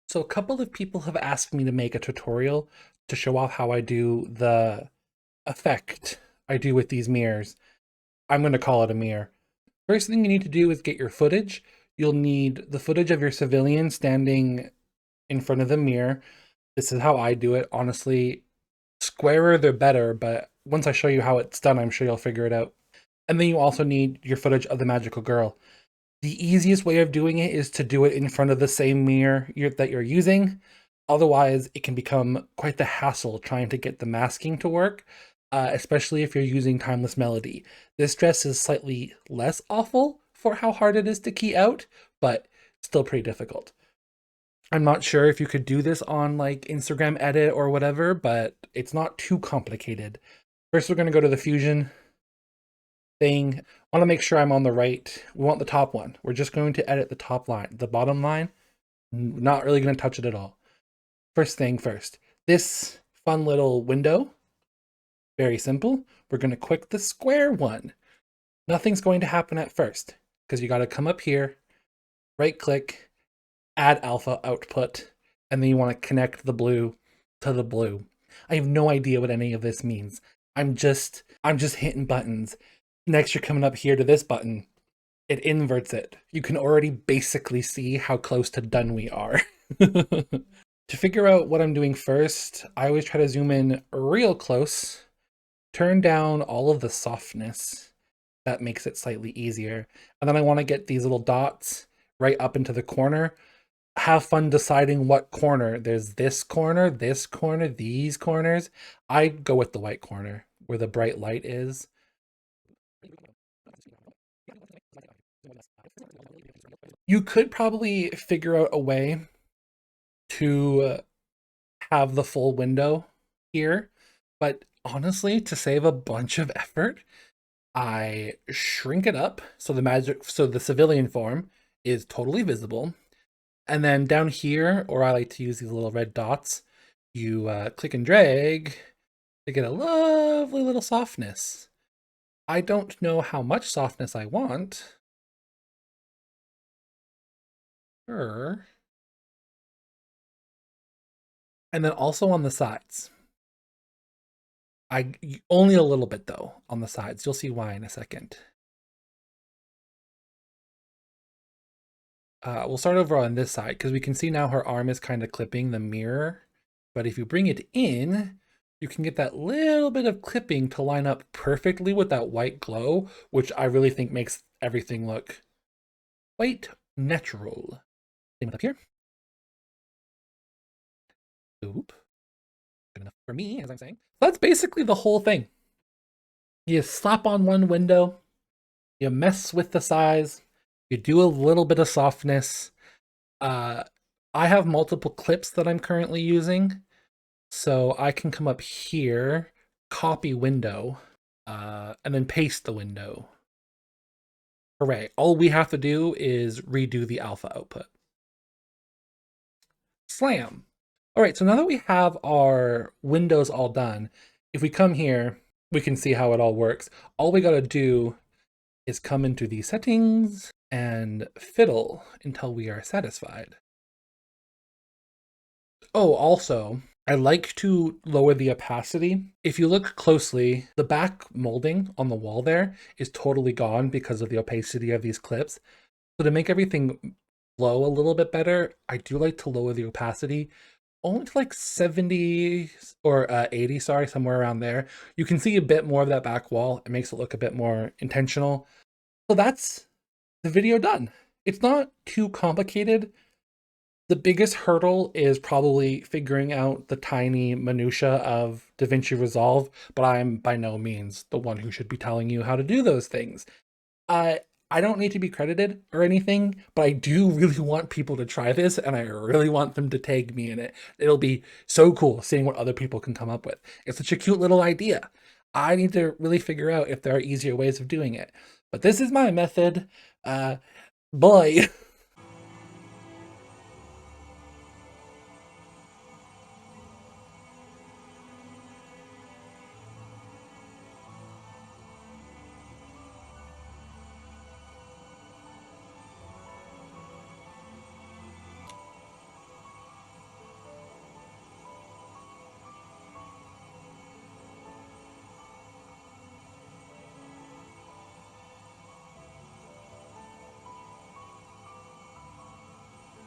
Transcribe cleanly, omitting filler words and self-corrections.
So a couple of people have asked me to make a tutorial to show off how I do the effect I do with these mirrors. I'm going to call it a mirror. First thing you need to do is get your footage. You'll need the footage of your civilian standing in front of the mirror. This is how I do it. Honestly, squarer the better, but once I show you how it's done, I'm sure you'll figure it out. And then you also need your footage of the magical girl. The easiest way of doing it is to do it in front of the same mirror that you're using. Otherwise, it can become quite the hassle trying to get the masking to work, especially if you're using Timeless Melody. This dress is slightly less awful for how hard it is to key out, but still pretty difficult. I'm not sure if you could do this on like Instagram Edit or whatever, but it's not too complicated. First, we're going to go to the Fusion thing. I want to make sure I'm on the right. We want the top one. We're just going to edit the top line. The bottom line, not really going to touch it at all. First thing first, this fun little window, very simple. We're going to click the square one. Nothing's going to happen at first because you got to come up here, right click, add alpha output, and then you want to connect the blue to the blue. I have no idea what any of this means. I'm just hitting buttons. Next, you're coming up here to this button. It inverts it. You can already basically see how close to done we are. To figure out what I'm doing first, I always try to zoom in real close, turn down all of the softness. That makes it slightly easier. And then I want to get these little dots right up into the corner. Have fun deciding what corner. There's this corner, these corners. I go with the white corner where the bright light is. You could probably figure out a way to have the full window here, but honestly, to save a bunch of effort, I shrink it up so the civilian form is totally visible. And then down here, or I like to use these little red dots, you click and drag to get a lovely little softness. I don't know how much softness I want. Sure. And then also on the sides. Only a little bit though on the sides. You'll see why in a second. We'll start over on this side because we can see now her arm is kind of clipping the mirror. But if you bring it in, you can get that little bit of clipping to line up perfectly with that white glow, which I really think makes everything look quite natural. Same with up here. Oop. Good enough for me, as I'm saying. So that's basically the whole thing. You slap on one window, you mess with the size, you do a little bit of softness. I have multiple clips that I'm currently using, so I can come up here, copy window, and then paste the window. Hooray. All we have to do is redo the alpha output. Slam. All right, so now that we have our windows all done, if we come here, we can see how it all works. All we got to do is come into the settings and fiddle until we are satisfied. Oh, also, I like to lower the opacity. If you look closely, the back molding on the wall there is totally gone because of the opacity of these clips. So to make everything flow a little bit better, I do like to lower the opacity only to like 70 or 80, sorry, somewhere around there. You can see a bit more of that back wall. It makes it look a bit more intentional. So that's the video done. It's not too complicated. The biggest hurdle is probably figuring out the tiny minutia of DaVinci Resolve, but I'm by no means the one who should be telling you how to do those things. I don't need to be credited or anything, but I do really want people to try this, and I really want them to tag me in it. It'll be so cool seeing what other people can come up with. It's such a cute little idea. I need to really figure out if there are easier ways of doing it. But this is my method. Boy.